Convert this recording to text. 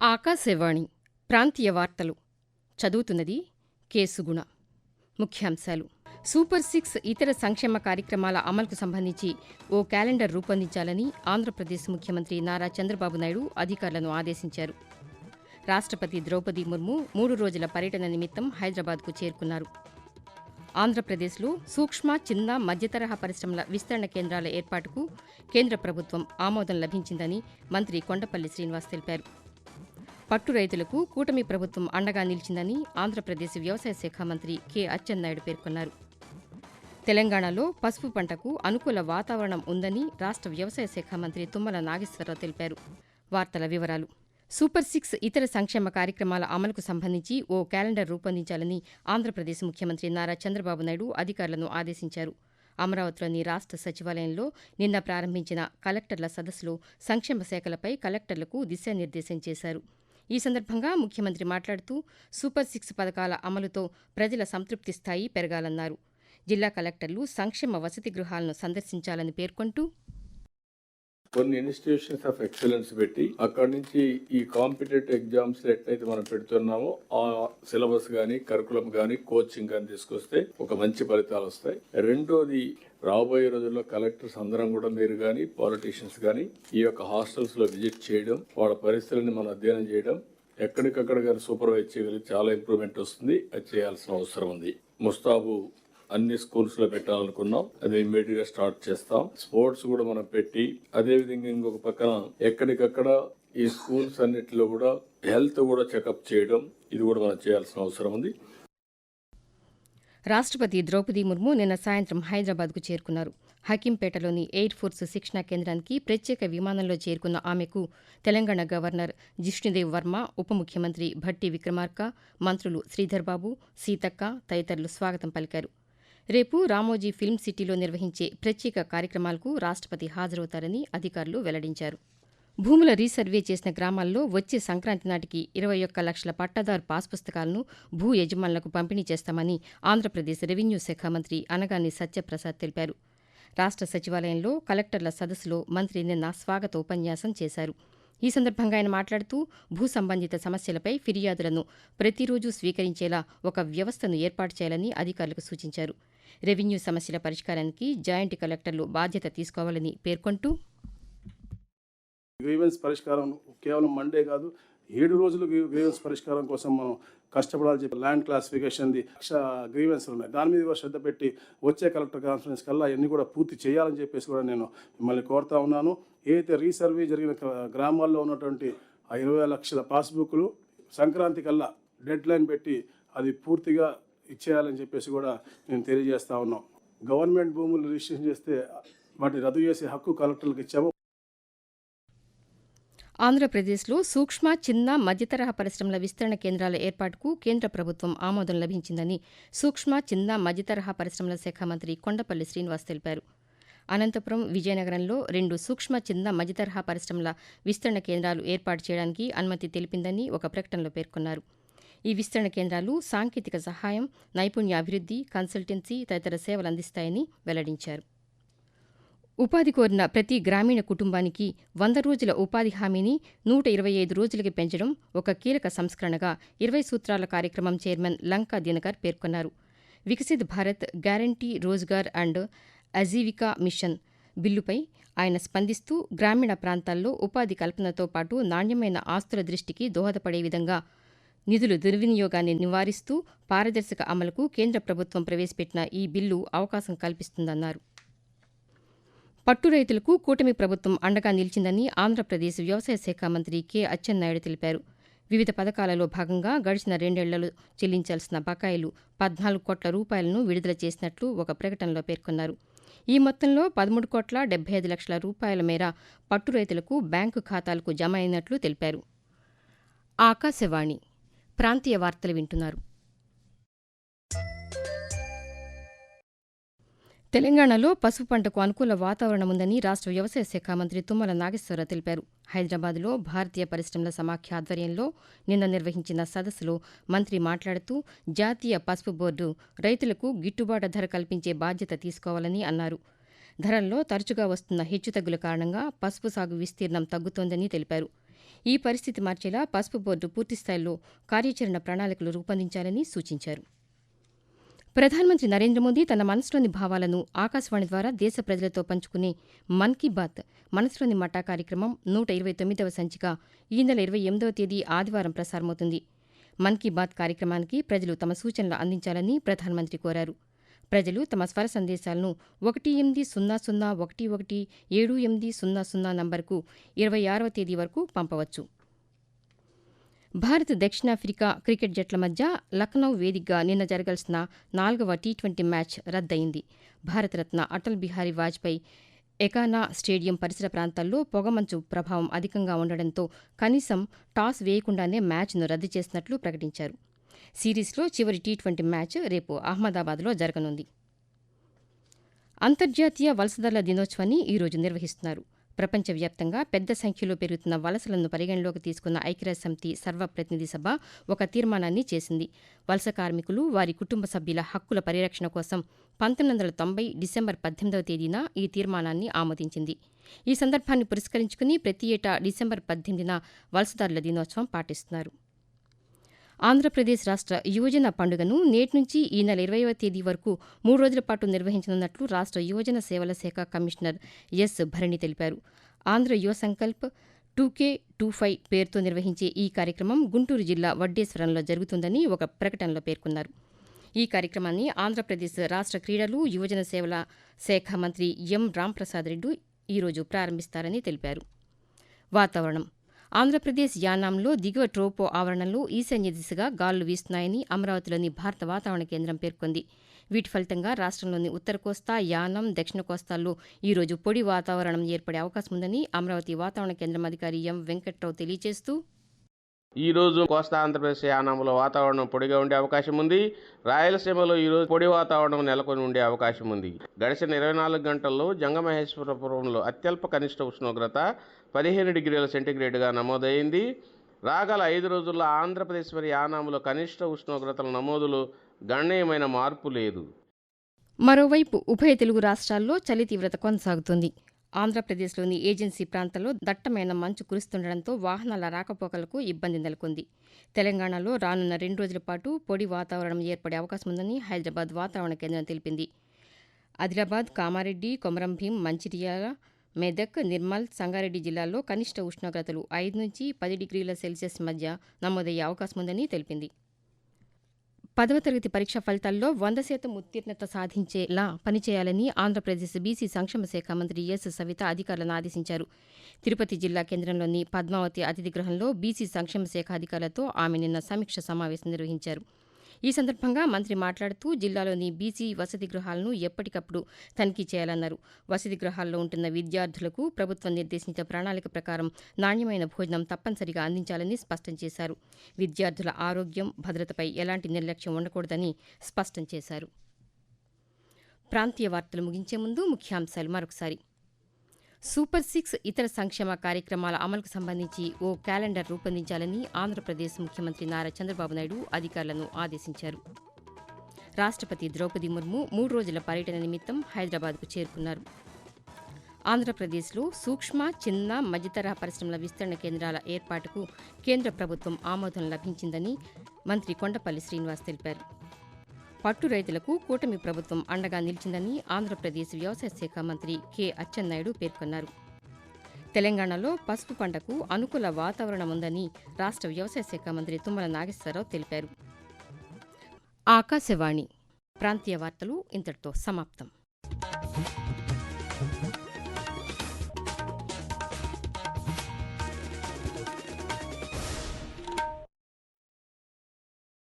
ఆకాశవాణి ప్రాంతీయ వార్తలు చదువుతున్నది కె సుగుణ. ముఖ్యాంశాలు: సూపర్ 6 ఇతర సంక్షేమ కార్యక్రమాల అమలుకు సంబంధించి ఓ క్యాలెండర్ రూపొందించాలని ఆంధ్రప్రదేశ్ ముఖ్యమంత్రి నారా చంద్రబాబు నాయుడు అధికారులను ఆదేశించారు. రాష్ట్రపతి ద్రౌపది ముర్ము 3 రోజుల పర్యటన నిమిత్తం హైదరాబాద్కు చేరుకున్నారు. ఆంధ్రప్రదేశ్లో సూక్ష్మ, చిన్న, మధ్యతరహా పరిశ్రమల విస్తరణ కేంద్రాల ఏర్పాటుకు కేంద్ర ప్రభుత్వం ఆమోదం లభించిందని మంత్రి కొండపల్లి శ్రీనివాస్ తెలిపారు. పట్టు రైతులకు కూటమి ప్రభుత్వం అండగా నిలిచిందని ఆంధ్రప్రదేశ్ వ్యవసాయ శాఖ మంత్రి కె అచ్చెన్నాయుడు పేర్కొన్నారు. తెలంగాణలో పసుపు పంటకు అనుకూల వాతావరణం ఉందని రాష్ట్ర వ్యవసాయ శాఖ మంత్రి తుమ్మల నాగేశ్వరరావు తెలిపారు. వార్తల వివరాలు: సూపర్ 6 ఇతర సంక్షేమ కార్యక్రమాల అమలుకు సంబంధించి ఓ క్యాలెండర్ రూపొందించాలని ఆంధ్రప్రదేశ్ ముఖ్యమంత్రి నారా చంద్రబాబు నాయుడు అధికారులను ఆదేశించారు. అమరావతిలోని రాష్ట్ర సచివాలయంలో నిన్న ప్రారంభించిన కలెక్టర్ల సదస్సులో సంక్షేమ శాఖలపై కలెక్టర్లకు దిశానిర్దేశం చేశారు. ఈ సందర్భంగా ముఖ్యమంత్రి మాట్లాడుతూ సూపర్ 6 పథకాల అమలుతో ప్రజల సంతృప్తి స్థాయి పెరగాలన్నారు. జిల్లా కలెక్టర్లు సంక్షేమ వసతి గృహాలను సందర్శించాలని పేర్కొంటూ, కొన్ని ఇన్స్టిట్యూషన్స్ ఆఫ్ ఎక్సలెన్స్ పెట్టి అక్కడి నుంచి ఈ కాంపిటేటివ్ ఎగ్జామ్స్ ఎట్లయితే మనం పెడుతున్నామో ఆ సిలబస్ గానీ, కరికులం గానీ, కోచింగ్ గానీ తీసుకొస్తే ఒక మంచి ఫలితాలు వస్తాయి. రెండోది, రాబోయే రోజుల్లో కలెక్టర్స్ అందరం కూడా మీరు గానీ, పాలిటీషియన్స్ గానీ ఈ యొక్క హాస్టల్స్ లో విజిట్ చేయడం, వాళ్ళ పరిస్థితులను మనం అధ్యయనం చేయడం, ఎక్కడికక్కడ కానీ సూపర్వైజ్ చేయగలిగి చాలా ఇంప్రూవ్మెంట్ వస్తుంది. అది చేయాల్సిన అవసరం ఉంది. ముస్తాబు అన్ని స్కూల్స్ లో పెట్టాలనుకున్నాం, అది ఇమ్మీడియట్ గా స్టార్ట్ చేస్తాం. స్పోర్ట్స్ కూడా మనం పెట్టి, అదే విధంగా ఇంకొక పక్కన ఎక్కడికక్కడ ఈ స్కూల్స్ అన్నిటిలో కూడా హెల్త్ కూడా చెకప్ చేయడం, ఇది కూడా మనం చేయాల్సిన అవసరం ఉంది. రాష్ట్రపతి ద్రౌపది ముర్ము నిన్న సాయంత్రం హైదరాబాద్కు చేరుకున్నారు. హకీంపేటలోని ఎయిర్ ఫోర్స్ శిక్షణా కేంద్రానికి ప్రత్యేక విమానంలో చేరుకున్న ఆమెకు తెలంగాణ గవర్నర్ జిష్ణుదేవ్ వర్మ, ఉప ముఖ్యమంత్రి భట్టి విక్రమార్క, మంత్రులు శ్రీధర్బాబు, సీతక్క తదితరులు స్వాగతం పలికారు. రేపు రామోజీ ఫిల్మ్ సిటీలో నిర్వహించే ప్రత్యేక కార్యక్రమాలకు రాష్ట్రపతి హాజరవుతారని అధికారులు వెల్లడించారు. భూముల రీసర్వే చేసిన గ్రామాల్లో వచ్చే సంక్రాంతి నాటికి 21 లక్షల పట్టాదారు పాస్ పుస్తకాలను భూ యజమానులకు పంపిణీ చేస్తామని ఆంధ్రప్రదేశ్ రెవెన్యూ శాఖ మంత్రి అనగాని సత్యప్రసాద్ తెలిపారు. రాష్ట్ర సచివాలయంలో కలెక్టర్ల సదస్సులో మంత్రి నిన్న స్వాగత ఉపన్యాసం చేశారు. ఈ సందర్భంగా ఆయన మాట్లాడుతూ భూ సంబంధిత సమస్యలపై ఫిర్యాదులను ప్రతిరోజు స్వీకరించేలా ఒక వ్యవస్థను ఏర్పాటు చేయాలని అధికారులకు సూచించారు. రెవెన్యూ సమస్యల పరిష్కారానికి జాయింట్ కలెక్టర్లు బాధ్యత తీసుకోవాలని పేర్కొంటూ, గ్రీవెన్స్ పరిష్కారం కేవలం మండే కాదు, 7 రోజులు గ్రీవెన్స్ పరిష్కారం కోసం మనం కష్టపడాలని చెప్పి ల్యాండ్ క్లాసిఫికేషన్ది గ్రీవెన్స్ ఉన్నాయి. దాని మీద కూడా శ్రద్ధ పెట్టి వచ్చే కలెక్టర్ కాన్ఫరెన్స్ కల్లా అన్నీ కూడా పూర్తి చేయాలని చెప్పేసి కూడా నేను మిమ్మల్ని కోరుతా ఉన్నాను. ఏదైతే రీసర్వే జరిగిన గ్రామాల్లో ఉన్నటువంటి 20 లక్షల పాస్బుక్లు సంక్రాంతి కల్లా డెడ్ లైన్ పెట్టి అది పూర్తిగా ఇచ్చేయాలని చెప్పేసి కూడా నేను తెలియజేస్తా ఉన్నాం. గవర్నమెంట్ భూములు రిజిస్ట్రేషన్ చేస్తే వాటిని రద్దు చేసే హక్కు కలెక్టర్లకు ఇచ్చాము. ఆంధ్రప్రదేశ్లో సూక్ష్మ, చిన్న, మధ్యతరహా పరిశ్రమల విస్తరణ కేంద్రాల ఏర్పాటుకు కేంద్ర ప్రభుత్వం ఆమోదం లభించిందని సూక్ష్మ, చిన్న, మధ్యతరహా పరిశ్రమల శాఖ మంత్రి కొండపల్లి శ్రీనివాస్ తెలిపారు. అనంతపురం, విజయనగరంలో 2 సూక్ష్మ, చిన్న, మధ్యతరహా పరిశ్రమల విస్తరణ కేంద్రాలు ఏర్పాటు చేయడానికి అనుమతి తెలిపిందని ఒక ప్రకటనలో పేర్కొన్నారు. ఈ విస్తరణ కేంద్రాలు సాంకేతిక సహాయం, నైపుణ్యాభివృద్ధి, కన్సల్టెన్సీ తదితర సేవలు అందిస్తాయని వెల్లడించారు. ఉపాధి కోరిన ప్రతి గ్రామీణ కుటుంబానికి 100 రోజుల ఉపాధి హామీని 125 రోజులకి పెంచడం ఒక కీలక సంస్కరణగా 20 సూత్రాల కార్యక్రమం చైర్మన్ లంకా దినకర్ పేర్కొన్నారు. Viksit Bharat guarantee Rozgar and Ajeevika mission బిల్లుపై ఆయన స్పందిస్తూ, గ్రామీణ ప్రాంతాల్లో ఉపాధి కల్పనతో పాటు నాణ్యమైన ఆస్తుల దృష్టికి దోహదపడే విధంగా నిధుల దుర్వినియోగాన్ని నివారిస్తూ పారదర్శక అమలుకు కేంద్ర ప్రభుత్వం ప్రవేశపెట్టిన ఈ బిల్లు అవకాశం కల్పిస్తుందన్నారు. పట్టు రైతులకు కూటమి ప్రభుత్వం అండగా నిలిచిందని ఆంధ్రప్రదేశ్ వ్యవసాయ శాఖ మంత్రి కె అచ్చెన్నాయుడు తెలిపారు. వివిధ పథకాలలో భాగంగా గడిచిన 2 ఏళ్లలో చెల్లించాల్సిన బకాయిలు 14 కోట్ల రూపాయలను విడుదల చేసినట్లు ఒక ప్రకటనలో పేర్కొన్నారు. ఈ మొత్తంలో 13,75 లక్షల రూపాయల మేర పట్టు రైతులకు బ్యాంకు ఖాతాలకు జమ అయినట్లు తెలిపారు. ఆకాశవాణి ప్రాంతీయ వార్తలు వింటున్నారు. తెలంగాణలో పసుపు పంటకు అనుకూల వాతావరణం ఉందని రాష్ట్ర వ్యవసాయ శాఖ మంత్రి తుమ్మల నాగేశ్వరరావు తెలిపారు. హైదరాబాద్లో భారతీయ పరిశ్రమల సమాఖ్య ఆధ్వర్యంలో నిన్న నిర్వహించిన సదస్సులో మంత్రి మాట్లాడుతూ, జాతీయ పసుపు బోర్డు రైతులకు గిట్టుబాటు ధర కల్పించే బాధ్యత తీసుకోవాలని అన్నారు. ధరల్లో తరచుగా వస్తున్న హెచ్చుతగ్గుల కారణంగా పసుపు సాగు విస్తీర్ణం తగ్గుతోందని తెలిపారు. ఈ పరిస్థితి మార్చేలా పసుపు బోర్డు పూర్తిస్థాయిలో కార్యాచరణ ప్రణాళికలు రూపొందించాలని సూచించారు. ప్రధానమంత్రి నరేంద్ర మోదీ తన మనసులోని భావాలను ఆకాశవాణి ద్వారా దేశ ప్రజలతో పంచుకునే మన్ కీ బాత్ మనసులోని మాట కార్యక్రమం 129వ సంచిక ఈ నెల 28వ తేదీ ఆదివారం ప్రసారమవుతుంది. మన్ కీ బాత్ కార్యక్రమానికి ప్రజలు తమ సూచనలు అందించాలని ప్రధానమంత్రి కోరారు. ప్రజలు తమ స్వర సందేశాలను 1800117800 నంబర్కు 26వ తేదీ వరకు పంపవచ్చు. భారత్ దక్షిణాఫ్రికా క్రికెట్ జట్ల మధ్య లక్నో వేదికగా నిన్న జరగాల్సిన 4వ టీ20 మ్యాచ్ రద్దయింది. భారతరత్న అటల్ బిహారీ వాజ్పేయి ఎకానా స్టేడియం పరిసర ప్రాంతాల్లో పొగమంచు ప్రభావం అధికంగా ఉండడంతో కనీసం టాస్ వేయకుండానే మ్యాచ్ను రద్దు చేసినట్లు ప్రకటించారు. సిరీస్లో చివరి టీ20 మ్యాచ్ రేపు అహ్మదాబాద్లో జరగనుంది. అంతర్జాతీయ వలసదారుల దినోత్సవాన్ని ఈరోజు నిర్వహిస్తున్నారు. ప్రపంచవ్యాప్తంగా పెద్ద సంఖ్యలో పెరుగుతున్న వలసలను పరిగణలోకి తీసుకున్న ఐక్యరాజ్యసమితి సర్వప్రతినిధి సభ ఒక తీర్మానాన్ని చేసింది. వలస కార్మికులు, వారి కుటుంబ సభ్యుల హక్కుల పరిరక్షణ కోసం 1990 డిసెంబర్ 18వ తేదీన ఈ తీర్మానాన్ని ఆమోదించింది. ఈ సందర్భాన్ని పురస్కరించుకుని ప్రతి ఏటా డిసెంబర్ 18న వలసదారుల దినోత్సవం పాటిస్తున్నారు. ఆంధ్రప్రదేశ్ రాష్ట్ర యువజన పండుగను నేటి నుంచి ఈ నెల 20వ తేదీ వరకు 3 రోజుల పాటు నిర్వహించనున్నట్లు రాష్ట్ర యువజన సేవల శాఖ కమిషనర్ ఎస్ భరణి తెలిపారు. ఆంధ్ర యువ సంకల్ప్ 2K25 పేరుతో నిర్వహించే ఈ కార్యక్రమం గుంటూరు జిల్లా వడ్డేశ్వరంలో జరుగుతుందని ఒక ప్రకటనలో పేర్కొన్నారు. ఈ కార్యక్రమాన్ని ఆంధ్రప్రదేశ్ రాష్ట్ర క్రీడలు, యువజన సేవల శాఖ మంత్రి ఎం రాంప్రసాద్ రెడ్డి ఈరోజు ప్రారంభిస్తారని తెలిపారు. వాతావరణం. ఆంధ్రప్రదేశ్ యానాంలో దిగువ ట్రోపో ఆవరణంలో ఈశాన్య దిశగా గాలులు వీస్తున్నాయని అమరావతిలోని భారత వాతావరణ కేంద్రం పేర్కొంది. వీటి ఫలితంగా రాష్ట్రంలోని ఉత్తర కోస్తా, యానాం, దక్షిణ కోస్తాల్లో ఈరోజు పొడి వాతావరణం ఏర్పడే అవకాశం ఉందని అమరావతి వాతావరణ కేంద్రం అధికారి ఎం వెంకట్రావు తెలియజేస్తూ, ఈ రోజు కోస్తా ఆంధ్రప్రదేశ్ యానాంలో వాతావరణం పొడిగా ఉండే అవకాశం ఉంది. రాయలసీమలో ఈ రోజు పొడి వాతావరణం నెలకొని ఉండే అవకాశం ఉంది. గడిచిన 24 గంటల్లో జంగమహేశ్వరపురంలో అత్యల్ప కనిష్ట ఉష్ణోగ్రత 15 డిగ్రీల సెంటీగ్రేడ్గా నమోదైంది. రాగల 5 రోజుల్లో ఆంధ్రప్రదేశ్ మరి యానాంలో కనిష్ట ఉష్ణోగ్రతల నమోదులో గణనీయమైన మార్పు లేదు. మరోవైపు ఉభయ తెలుగు రాష్ట్రాల్లో చలి తీవ్రత కొనసాగుతుంది. ఆంధ్రప్రదేశ్లోని ఏజెన్సీ ప్రాంతాల్లో దట్టమైన మంచు కురుస్తుండటంతో వాహనాల రాకపోకలకు ఇబ్బంది నెలకొంది. తెలంగాణలో రానున్న 2 రోజుల పాటు పొడి వాతావరణం ఏర్పడే అవకాశం ఉందని హైదరాబాద్ వాతావరణ కేంద్రం తెలిపింది. ఆదిలాబాద్, కామారెడ్డి, కొమరంభీం, మంచిర్యాల, మెదక్, నిర్మల్, సంగారెడ్డి జిల్లాల్లో కనిష్ట ఉష్ణోగ్రతలు 5 నుంచి 10 డిగ్రీల సెల్సియస్ మధ్య నమోదయ్యే అవకాశం ఉందని తెలిపింది. 10వ తరగతి పరీక్షా ఫలితాల్లో 100% ఉత్తీర్ణత సాధించేలా పనిచేయాలని ఆంధ్రప్రదేశ్ బీసీ సంక్షేమ శాఖ మంత్రి ఎస్ సవిత అధికారులను ఆదేశించారు. తిరుపతి జిల్లా కేంద్రంలోని పద్మావతి అతిథి గృహంలో బీసీ సంక్షేమ శాఖ అధికారులతో ఆమె నిన్న సమీక్ష సమావేశం నిర్వహించారు. ఈ సందర్భంగా మంత్రి మాట్లాడుతూ జిల్లాలోని బీసీ వసతి గృహాలను ఎప్పటికప్పుడు తనిఖీ చేయాలన్నారు. వసతి గృహాల్లో ఉంటున్న విద్యార్థులకు ప్రభుత్వం నిర్దేశించిన ప్రణాళిక ప్రకారం నాణ్యమైన భోజనం తప్పనిసరిగా అందించాలని స్పష్టం చేశారు. విద్యార్థుల ఆరోగ్యం, భద్రతపై ఎలాంటి నిర్లక్ష్యం ఉండకూడదని స్పష్టం చేశారు. ప్రాంతీయ వార్తలు ముగించే ముందు ముఖ్యాంశాలు మరొకసారి. సూపర్ 6 ఇతర సంక్షేమ కార్యక్రమాల అమలుకు సంబంధించి ఓ క్యాలెండర్ రూపొందించాలని ఆంధ్రప్రదేశ్ ముఖ్యమంత్రి నారా చంద్రబాబు నాయుడు అధికారులను ఆదేశించారు. రాష్ట్రపతి ద్రౌపది ముర్ము 3 రోజుల పర్యటన నిమిత్తం హైదరాబాద్కు చేరుకున్నారు. ఆంధ్రప్రదేశ్లో సూక్ష్మ, చిన్న, మధ్యతరహా పరిశ్రమల విస్తరణ కేంద్రాల ఏర్పాటుకు కేంద్ర ప్రభుత్వం ఆమోదం లభించిందని మంత్రి కొండపల్లి శ్రీనివాస్ తెలిపారు. పట్టు రైతులకు కూటమి ప్రభుత్వం అండగా నిలిచిందని ఆంధ్రప్రదేశ్ వ్యవసాయ శాఖ మంత్రి కె అచ్చెన్నాయుడు పేర్కొన్నారు. తెలంగాణలో పసుపు పంటకు అనుకూల వాతావరణం ఉందని రాష్ట్ర వ్యవసాయ శాఖ మంత్రి తుమ్మల నాగేశ్వరరావు తెలిపారు. ఆకాశవాణి ప్రాంతీయ వార్తలు ఇంతటితో సమాప్తం.